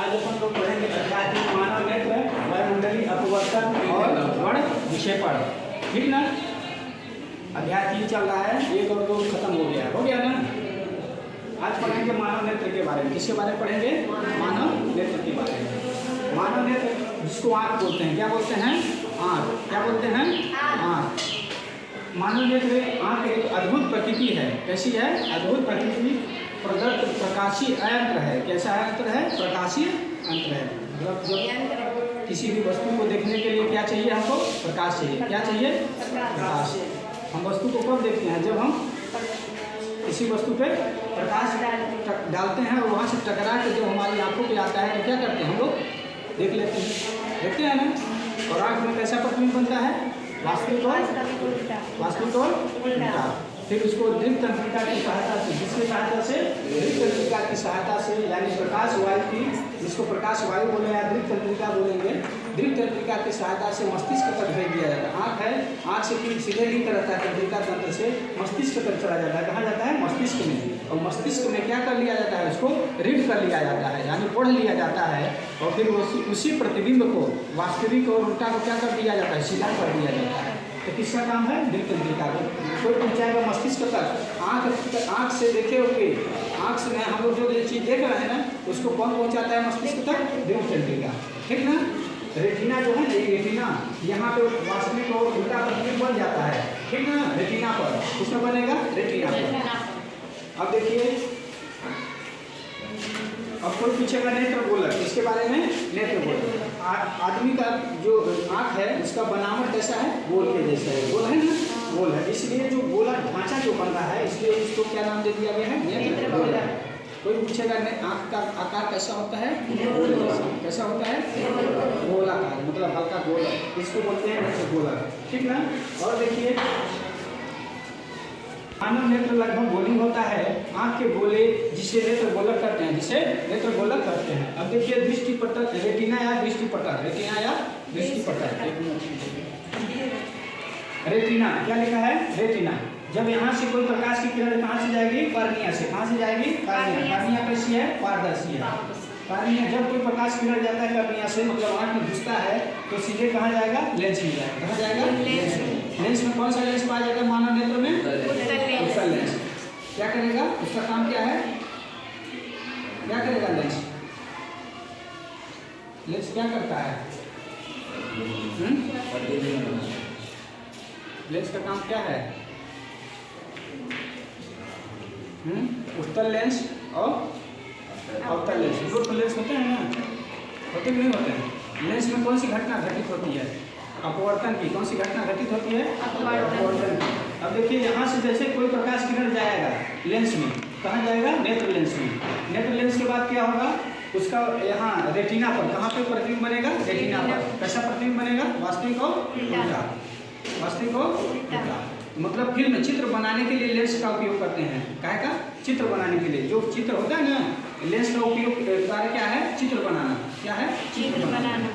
आज अपन लोग पढ़ेंगे अध्याय 3 मानव नेत्र, वायुमंडलीय अपवर्तन और वर्ण विक्षेपण। ठीक ना। अध्याय 3 चल रहा है, 1 और 2 खत्म हो गया ना। आज पढ़ेंगे मानव नेत्र के बारे में। किसके बारे में पढ़ेंगे? मानव नेत्र के बारे में। मानव नेत्र जिसको आँख बोलते हैं, क्या बोलते हैं? आँख। क्या बोलते हैं? आँख। मानव नेत्र आँख एक अद्भुत प्रकृति है। कैसी है? अद्भुत प्रकृति प्रदत्त प्रकाशीय यंत्र है। कैसा यंत्र है? प्रकाशीय यंत्र है। मतलब जब किसी भी वस्तु को देखने के लिए क्या चाहिए हमको? प्रकाश चाहिए। क्या चाहिए? प्रकाश। हम वस्तु को कब देखते हैं? जब हम किसी वस्तु पे प्रकाश डालते हैं और वहाँ से टकरा के जो हमारी आंखों पे आता है तो क्या करते हैं? हम लोग देख लेते हैं। देखते हैं ना। और आँख में कैसा प्रतिबिंब बनता है? वास्तविक और उल्टा। फिर उसको दृक् तंत्रिका की सहायता से, जिसकी सहायता से? दृक् तंत्रिका की सहायता से, यानी प्रकाश वायु की, जिसको प्रकाश वायु बोले या दृक् तंत्रिका बोलेंगे, दृक् तंत्रिका की सहायता से मस्तिष्क तक भेज दिया जाता है। आँख है, आँख से फिर सीधे लिंक रहता है तंत्रिका तंत्र से, मस्तिष्क तक चला जाता है। कहाँ जाता है? मस्तिष्क में। और मस्तिष्क में क्या कर लिया जाता है? उसको रीड कर लिया जाता है, यानी पढ़ लिया जाता है। और फिर उसी प्रतिबिंब को, वास्तविक और उल्टा को क्या कर दिया जाता है? सीधा कर दिया जाता है। तो किसका काम है? दृक् तंत्रिका को। कोई पहुँचाएगा मस्तिष्क तक। आँख से देखे होंगे, आँख से हम लोग जो चीज़ देख रहे हैं ना, उसको कौन पहुँचाता है मस्तिष्क तक? दृक् तंत्रिका। ठीक ना। रेटिना जो है ना, ये रेटिना, यहाँ पे वास्तविक और उल्टा प्रतिबिंब बन जाता है। ठीक ना। रेटिना पर किसमें बनेगा? रेटिना पर। अब देखिए, अब कोई पूछेगा नेत्र गोलक, इसके बारे में नेत्र गोलक। आदमी का जो आँख है उसका बनावट कैसा है? गोल के जैसा है। गोल है ना, गोल है। इसलिए जो गोला ढांचा जो बन रहा है, इसलिए इसको क्या नाम दे दिया गया है? नेत्र गोलक। कोई पूछेगा आँख का आकार कैसा होता है? कैसा होता है? गोलाकार, मतलब हल्का गोल है, इसको बोलते हैं नेत्र गोलक। ठीक ना। और देखिए, मानव नेत्र लगभग गोली होता है। आँख के गोले जिसे नेत्र गोलक करते हैं, जिसे नेत्र गोलक करते हैं। अब देखिए, दृष्टिपटल, रेटिना या दृष्टिपटल, रेटिना या दृष्टिपटल। रेटिना क्या लिखा है? रेटिना। जब यहाँ से कोई प्रकाश की किरण कहाँ से जाएगी? कॉर्निया से। कहाँ से जाएगी? कॉर्निया। कॉर्निया कैसी है? पारदर्शी है। कॉर्निया, जब कोई प्रकाश किरण जाता है कॉर्निया से, मतलब आँख में घुसता है, तो सीधे कहाँ जाएगा? लेंस में जाएगा। कहाँ जाएगा? लेंस में। लेंस में कौन सा लेंस पाया जाएगा मानव नेत्र में? उत्तल लेंस। क्या करेगा? उसका काम क्या है? क्या करेगा लेंस? लेंस क्या करता है? लेंस का काम क्या है? उत्तल लेंस और अवतल लेंस। दो तो लेंस होते हैं ना, होते कि नहीं होते हैं? लेंस में कौन सी घटना घटित होती है? अपवर्तन की। कौन सी घटना घटित होती है? अपवर्तन की। अब देखिए, यहाँ से जैसे कोई प्रकाश किरण जाएगा लेंस में, कहाँ जाएगा? नेत्र लेंस में। नेत्र लेंस के बाद क्या होगा? उसका यहाँ रेटिना पर कहाँ पे प्रतिबिंब बनेगा? रेटिना पर। कैसा प्रतिबिंब बनेगा? वास्तविक और उल्टा। वास्तविक और उल्टा। मतलब फिल्म, चित्र बनाने के लिए लेंस का उपयोग करते हैं। काहे का? चित्र बनाने के लिए। जो चित्र होता है ना, लेंस का उपयोग कार्य क्या है? चित्र बनाना। क्या है? चित्र बनाना।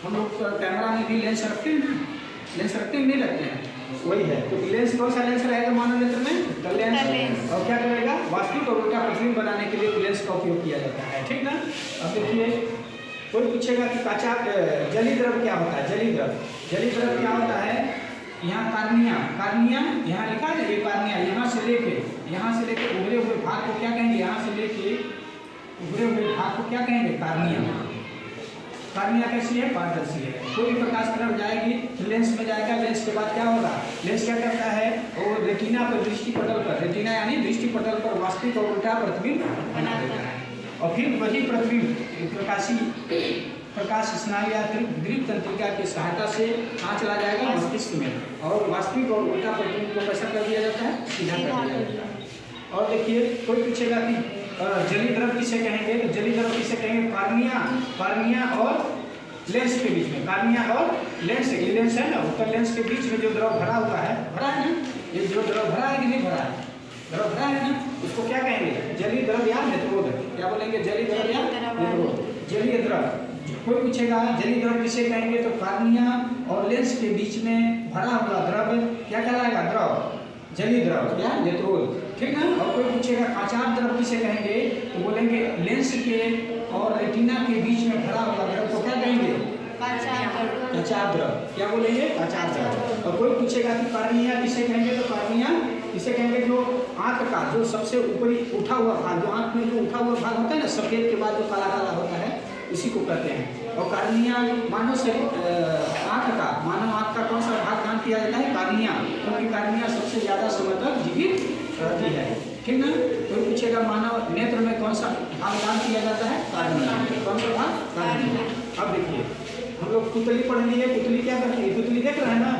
हम लोग कैमरा में भी लेंस रखते हैं, लेंस रखते हैं, नहीं रखते हैं, वही है। तो लेंस कौन सा लेंस रहेगा मानव नेत्र में? उत्तल लेंस। और क्या करेगा? वास्तविक और उल्टा प्रतिबिंब बनाने के लिए लेंस का उपयोग किया जाता है। ठीक ना। अब देखिए, कोई पूछेगा कि कच्चा जली द्रव क्या होता है? जली द्रव, जली द्रव क्या होता है? यहाँ कार्निया, कार्निया यहाँ लिखा है, ये कार्निया, यहाँ से लेके उभरे हुए भाग को क्या कहेंगे? यहाँ से लेके उभरे हुए भाग को क्या कहेंगे? कार्निया। कार्निया कैसी है? पारदर्शी है। कोई भी प्रकाश किरण जाएगी तो लेंस में जाएगा। लेंस के बाद क्या होगा? लेंस क्या करता है? वो रेटिना पर, दृष्टिपटल पर, रेटिना यानी दृष्टिपटल पर वास्तविक और उल्टा प्रतिबिंब बना देता है। और फिर वही प्रतिबिंब प्रकाश स्नायु या दृक् तंत्रिका की सहायता से कहाँ चला जाएगा? मस्तिष्क में। और वास्तविक और उल्टा प्रतिबिंब को कैसा कर दिया जाता है? सीधा कर दिया जाता है। और देखिए, कोई पूछेगा कि जली द्रव किसे कहेंगे? तो जली द्रव किसे कहेंगे? कॉर्निया और लेंस के बीच में। कॉर्निया और लेंस, ये लेंस है ना, उत्तल लेंस के बीच में जो द्रव भरा हुआ है, भरा है ना, ये जो द्रव भरा है कि नहीं भरा है? द्रव भरा है ना, उसको क्या कहेंगे? जलीय द्रव या नेत्रोद। क्या बोलेंगे? जलीय द्रव या नेत्रोद। जलीय द्रव। कोई पूछेगा जलीय द्रव किसे कहेंगे? तो कॉर्निया और लेंस के बीच में भरा हुआ द्रव क्या कहलाएगा? द्रव, जलीय द्रव या नेत्रोद। ठीक ना। और कोई पूछेगा काचार द्रव किसे कहेंगे, तो बोलेंगे लेंस के और रेटिना के बीच में भरा हुआ द्रव को क्या कहेंगे, काचार द्रव। क्या बोलेंगे, काचार द्रव। और कोई पूछेगा कि कार्निया किसे कहेंगे, तो कार्निया किसे कहेंगे, जो आंख का जो सबसे ऊपरी उठा हुआ भाग, जो आंख में जो उठा हुआ भाग होता है ना, सफेद के बाद जो काला काला होता है, उसी को कहते हैं। और कार्निया मानव से मानव आंख का कौन सा भाग दान किया जाता है, कार्निया, क्योंकि कार्निया सबसे ज्यादा समय तक जीवित रहती है। ठीक ना। कोई पूछेगा मानव नेत्र में कौन सा भाग दान किया जाता है, कार्निया। कौन सा भाग, कार्निया। अब देखिए हम लोग पुतली पढ़ लिए, पुतली क्या करती है, पुतली देख रहे हैं ना,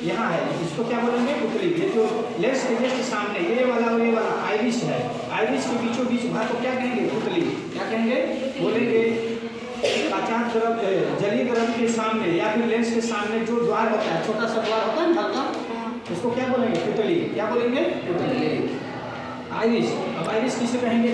यहाँ है, इसको क्या बोलेंगे, पुतली। ये जो लेंस के जस्ट सामने ये वाला और ये वाला आइरिस है, आइरिस के बीचों बीच भाग को क्या कहेंगे, पुतली। क्या कहेंगे, बोलेंगे काचार द्रव, जलीय द्रव के सामने या फिर लेंस के सामने जो द्वार होता है, छोटा सा द्वार होता है हल्का, उसको क्या बोलेंगे, पुतली। क्या बोलेंगे, पुतली। आइरिस, अब आइरिस किसे कहेंगे,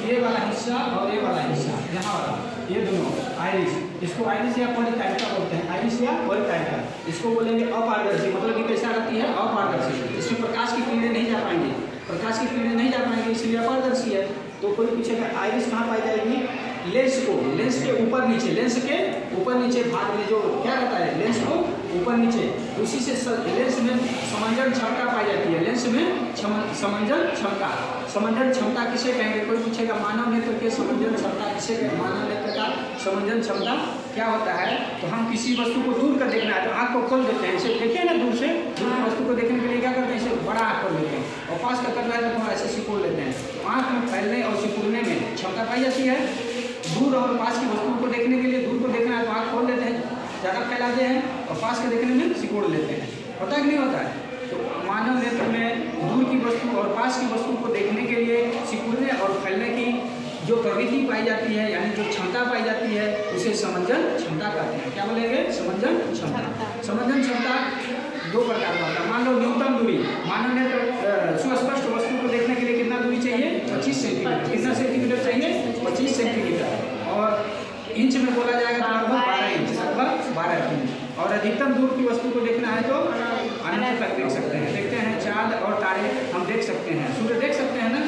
ये वाला हिस्सा और ये वाला हिस्सा, यहाँ वाला, ये दोनों आइरिस, इसको आइरिस या पॉलीकाइटा बोलते हैं, आइरिस या पॉलीकाइटा। इसको बोलेंगे अपारदर्शी, मतलब ये कैसा रहती है, अपारदर्शी। इसमें प्रकाश की किरणें नहीं जा पाएंगे, प्रकाश की किरणें नहीं जा पाएंगे, इसलिए अपारदर्शी है। तो कोई पूछेगा आइरिस कहाँ पाई जाएगी, लेंस को, लेंस के ऊपर नीचे, लेंस के ऊपर नीचे भाग में जो क्या रहता है, लेंस को ऊपर नीचे, उसी से लेंस में समंजन क्षमता पाई जाती है, लेंस में समंजन क्षमता। समंजन क्षमता किसे कहेंगे, कोई पूछेगा मानव नेत्र के समंजन क्षमता किसे कहेंगे, मानव नेत्र का समंजन क्षमता क्या होता है। तो हम किसी वस्तु को दूर कर देखना है तो आँख को खोल देते हैं, इसे देखिए ना दूर से, दूर वस्तु को देखने के लिए क्या करते हैं, इसे बड़ा आँख खोल देते हैं, और पास का करना है तो थोड़ा ऐसे सिकोड़ लेते हैं। तो आँख में फैलने और सिकुड़ने में क्षमता पाई जाती है। दूर और पास की वस्तुओं को देखने के लिए, दूर को देखना है तो आँख खोल देते हैं, ज़्यादा फैलाते हैं, और पास के देखने में सिकोड़ लेते हैं। होता है कि नहीं होता है। तो मानव नेत्र में दूर की वस्तु और पास की वस्तु को देखने के लिए सिकुड़ने और फैलने की जो प्रवृत्ति पाई जाती है, यानी जो क्षमता पाई जाती है, उसे समंजन क्षमता कहते हैं। क्या बोलेंगे, समंजन क्षमता। समंजन क्षमता दो प्रकार का होता है। मान लो न्यूनतम दूरी, मानव नेत्र सुस्पष्ट वस्तु को देखने के लिए कितना दूरी चाहिए, 25 सेंटीमीटर। कितना सेंटीमीटर चाहिए, 25 सेंटीमीटर। और इंच में बोला जाएगा तो लगभग 12 इंच, लगभग 12 इंच। और अधिकतम दूर की वस्तु को देखना है तो अनंत तक देख सकते हैं। देखते हैं चांद और तारे हम देख सकते हैं, सूर्य देख सकते हैं ना,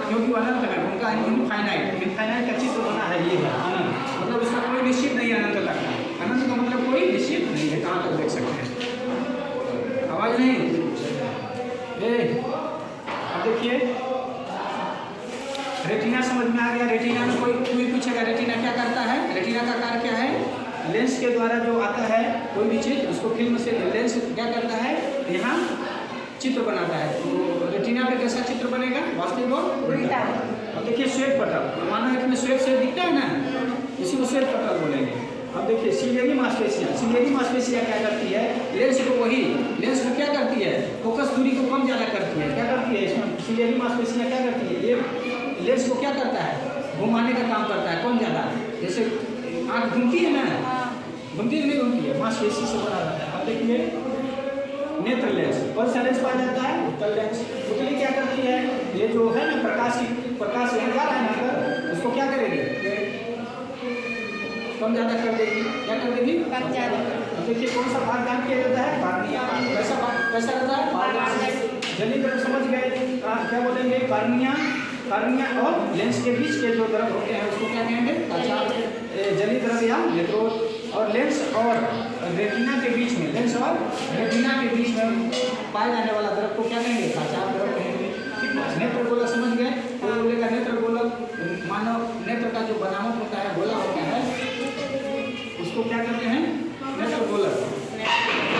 क्योंकि अनंत है, उनका इनफाइनाइट, इनफाइनाइट का चित्र बना है, ये है अनंत, मतलब उसका कोई निश्चित नहीं है अनंत तक का। अनंत का मतलब कोई निश्चित नहीं है, कहाँ तक देख सकते हैं। आवाज नहीं, अब देखिए रेटिना समझ में आ गया। रेटिना में कोई पूछेगा रेटिना क्या करता है, रेटिना का कार्य क्या है, लेंस के द्वारा जो आता है कोई भी चीज, उसको फिल्म से लेंस क्या करता है, यहाँ चित्र बनाता है। तो रेटिना पे कैसा चित्र बनेगा, वास्तविक और उल्टा। अब देखिए श्वेत पटल, मानो इसमें श्वेत श्वेत दिखता है ना, इसी को श्वेत पटल बोलेंगे। अब देखिए सिलियरी मांसपेशियाँ, सिलियरी मांसपेशियाँ क्या करती है, लेंस को वही, लेंस को क्या करती है, फोकस दूरी को कम ज़्यादा करती है। क्या करती है, इसमें सिलियरी मांसपेशियाँ क्या करती है, ये लेंस को क्या करता है, घुमाने का काम करता है, कौन ज़्यादा। जैसे आँख घूमती है ना, घूमती नहीं घूमती है, मांसपेशी से बना रहता है। अब देखिए नेत्र लेंस, कौन सा लेंस पाया जाता है, उत्तल लेंस। पुतली क्या करती है, ये जो है ना प्रकाश यहाँ जा रहा है ना, अगर उसको क्या करेगी, कम ज़्यादा कर देगी। क्या कर देगी, कम ज़्यादा। अब देखिए कौन सा भाग दान किया जाता है, कार्निया। कैसा रहता है, पारदर्शी। जलीय द्रव समझ गए, क्या बोलेंगे, कार्निया। कार्निया और लेंस के बीच के जो द्रव होते हैं उसको क्या कहेंगे, काचार, जलीय द्रव या नेत्रोद। और लेंस और रेटिना के बीच में, लेंस और रेटिना के बीच में पाए जाने वाला द्रव को क्या कहेंगे, काचार द्रव कहेंगे। नेत्र गोलक समझ गए, तो बोलेगा नेत्र गोलक, मानव नेत्र का जो बनावट होता है, गोला होता है, उसको क्या कहते हैं, नेत्र गोलक।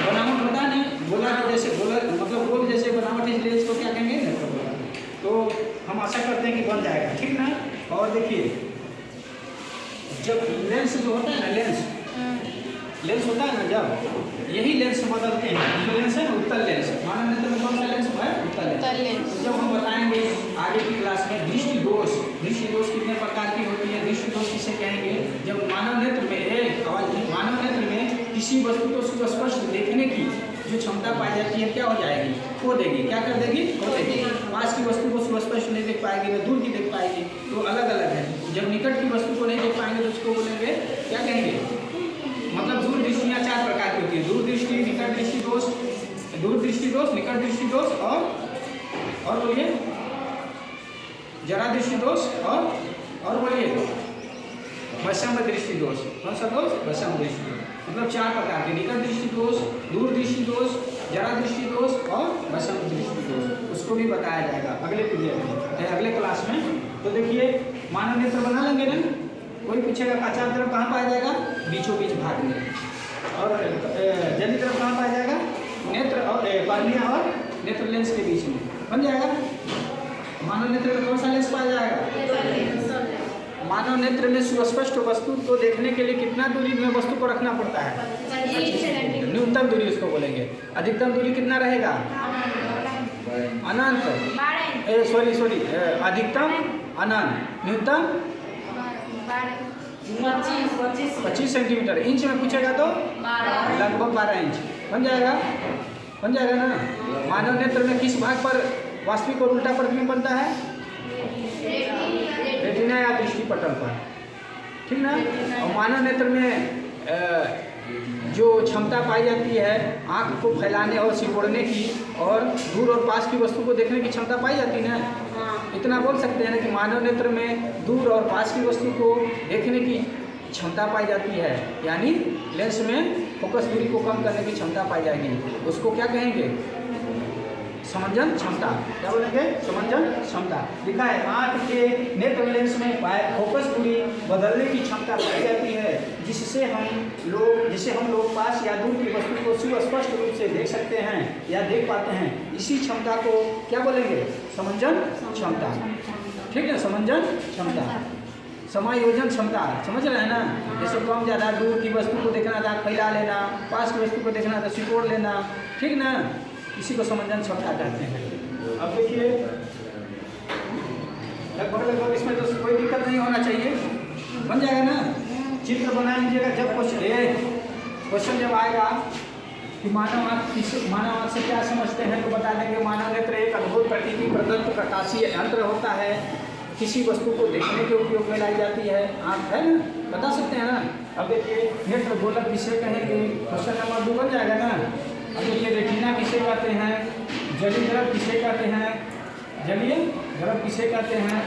बनावट होता है ना, गोला जैसे, गोलक मतलब गोल जैसे बनावट है, इसलिए इसको क्या कहेंगे, नेत्र गोलक। तो हम आशा करते हैं कि बन जाएगा, ठीक ना। और देखिए जब लेंस जो होता है ना, लेंस होता है ना, जब यही लेंस बदलते हैं, जो लेंस है ना, उत्तल लेंस, मानव नेत्र में कौन सा लेंस है, उत्तल लेंस। तो जब हम बताएंगे आगे की क्लास में दृष्टि दोष, दृष्टि दोष कितने प्रकार की होती है, दृष्टि दोष किसे कहेंगे, जब मानव नेत्र में मानव नेत्र में किसी वस्तु को सुस्पष्ट देखने की जो क्षमता पाई जाती है क्या हो जाएगी, खो देगी। क्या कर देगी, खो देगी। पास की वस्तु को सुस्पष्ट नहीं देख पाएगी, न दूर की देख पाएगी, तो अलग अलग है। जब निकट की वस्तु को नहीं देख पाएंगे तो उसको बोलेंगे, क्या कहेंगे, मतलब दूर दृष्टियाँ 4 प्रकार की होती है, दूर दृष्टि, निकट दृष्टि दोष, दूर दृष्टि दोष, निकट दृष्टि दोष और बोलिए वैषम दृष्टि दोष। कौन सा दोष? वैषम दृष्टि दोष। मतलब 4 प्रकार के, निकट दृष्टि दोष, दूर दृष्टि दोष, जरा दृष्टि दोष और वैषम दृष्टि दोष। उसको भी बताया जाएगा अगले पीरियड में, अगले क्लास में। तो देखिए मानव नेत्र बना लेंगे ना, कोई पूछेगा काचार तरफ कहाँ पाया जाएगा? बीचों बीच भाग में। और जली तरफ कहाँ पाया जाएगा? नेत्र और कॉर्निया और नेत्र लेंस के बीच में। बन जाएगा। मानव नेत्र में कौन सा लेंस पाया जाएगा? मानव नेत्र में सुस्पष्ट वस्तु को देखने के लिए कितना दूरी में वस्तु को रखना पड़ता है? न्यूनतम दूरी उसको बोलेंगे। अधिकतम दूरी कितना रहेगा? अनंत, सॉरी अधिकतम अनंत, न्यूनतम 25 सेंटीमीटर। इंच में पूछेगा तो लगभग 12 इंच। बन जाएगा? बन जाएगा ना। मानव नेत्र में किस भाग पर वास्तविक और उल्टा प्रतिबिंब बनता है? रेटिना या दृष्टि पटल पर, ठीक ना। और मानव नेत्र में जो क्षमता पाई जाती है आँख को फैलाने और सिकोड़ने की और दूर और पास की वस्तु को देखने की क्षमता पाई जाती है ना। इतना बोल सकते हैं ना कि मानव नेत्र में दूर और पास की वस्तु को देखने की क्षमता पाई जाती है, यानी लेंस में फोकस दूरी को कम करने की क्षमता पाई जाएगी। उसको क्या कहेंगे? समंजन क्षमता। क्या बोलेंगे? समंजन क्षमता। लिखा है आँख के नेत्र लेंस में फोकस दूरी बदलने की क्षमता पाई जाती है, जिससे हम लोग पास या दूर की वस्तु को सुस्पष्ट रूप से देख सकते हैं या देख पाते हैं। इसी क्षमता को क्या बोलेंगे? समंजन क्षमता। ठीक है, समंजन क्षमता। समायोजन क्षमता, समझ रहे हैं ना। जैसे कम ज़्यादा दूर की वस्तु को देखना था फैला लेना, पास की वस्तु को देखना था सिकोड़ लेना, ठीक ना। इसी को समंजन क्षमता कहते हैं। अब देखिए लगभग इसमें तो कोई दिक्कत नहीं होना चाहिए। बन जाएगा ना। चित्र बना लीजिएगा। जब क्वेश्चन जब आएगा कि मानव आँख से क्या समझते हैं तो बता देंगे मानव नेत्र एक अद्भुत प्रतिबिंब प्रदत्त प्रकाशीय यंत्र होता है, किसी वस्तु को देखने के उपयोग में लाई जाती है। आँख है ना, बता सकते हैं ना। अब देखिए नेत्र गोलक किसे कहेंगे? क्वेश्चन नंबर 2 बन जाएगा ना। अब देखिए रेटिना किसे कहते हैं? जलीय द्रव किसे कहते हैं? जलीय द्रव किसे कहते हैं?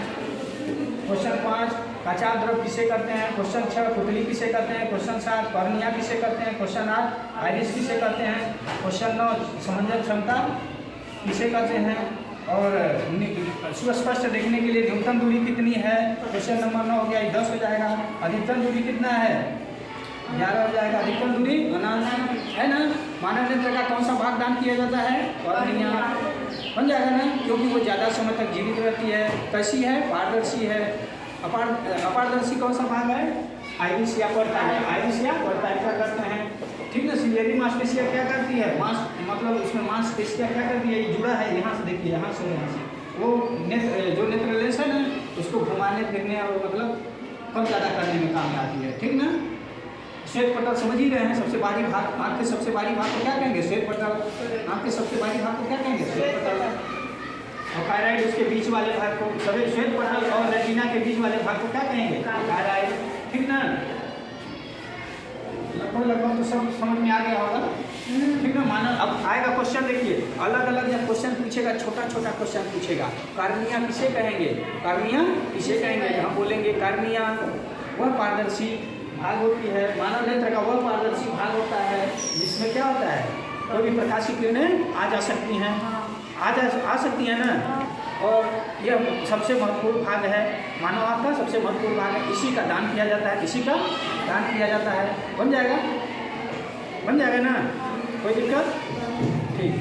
क्वेश्चन 5 काचार द्रव किसे कहते हैं? क्वेश्चन 6 पुतली किसे कहते हैं? क्वेश्चन 7 कॉर्निया किसे कहते हैं? क्वेश्चन 8 आइरिस किसे कहते हैं? क्वेश्चन 9 समंजन क्षमता किसे कहते हैं? और सुस्पष्ट देखने के लिए न्यूनतम दूरी कितनी है? क्वेश्चन नंबर 9 हो गया, 10 हो जाएगा। अधिकतम दूरी कितना है? 11 हो जाएगा। अधिकतम दूरी अनंत है ना। मानव नेत्र का कौन सा भाग दान किया जाता है? कॉर्निया। बन जाएगा ना, क्योंकि वो ज़्यादा समय तक जीवित रहती है। कैसी है? पारदर्शी है। अपारदर्शी कौन सा भाग है? आइरिस या परतालिका। आइरिस या परतालिका करते हैं, ठीक ना। सिलियरी मांसपेशियाँ क्या करती है? मतलब उसमें मांसपेशियाँ क्या करती है? जुड़ा है यहाँ से, देखिए यहाँ से वो जो नेत्र लेंस है ना उसको घुमाने फिरने और मतलब कम ज़्यादा करने में काम आती है, ठीक ना। श्वेत पटल समझ ही रहे हैं। सबसे बारी भाग आँख के सबसे बारी भाग को क्या कहेंगे? श्वेत पटल। आँख के सबसे बारी भाग को क्या कहेंगे? श्वेत पटल। और थायराइड उसके बीच वाले भाग को, सभी श्वेत पटल और रेटिना के बीच वाले भाग को क्या कहेंगे? थायराइड, ठीक ना। लगभग तो सब समझ में आ गया होगा, ठीक ना। मानव अब आएगा क्वेश्चन, देखिए अलग अलग जब क्वेश्चन पूछेगा, छोटा छोटा क्वेश्चन पूछेगा। कार्निया किसे कहेंगे? कार्निया किसे कहेंगे? हम बोलेंगे कार्निया वह पारदर्शी भाग होती है। मानव नेत्र का वह पारदर्शी भाग होता है जिसमें क्या होता है? कोई भी प्रकाश की किरणें आ जा सकती हैं, आ सकती हैं ना। और यह सबसे महत्वपूर्ण भाग है, मानव आँख का सबसे महत्वपूर्ण भाग है। इसी का दान किया जाता है, इसी का दान किया जाता है। बन जाएगा? बन जाएगा ना, कोई दिक्कत? ठीक।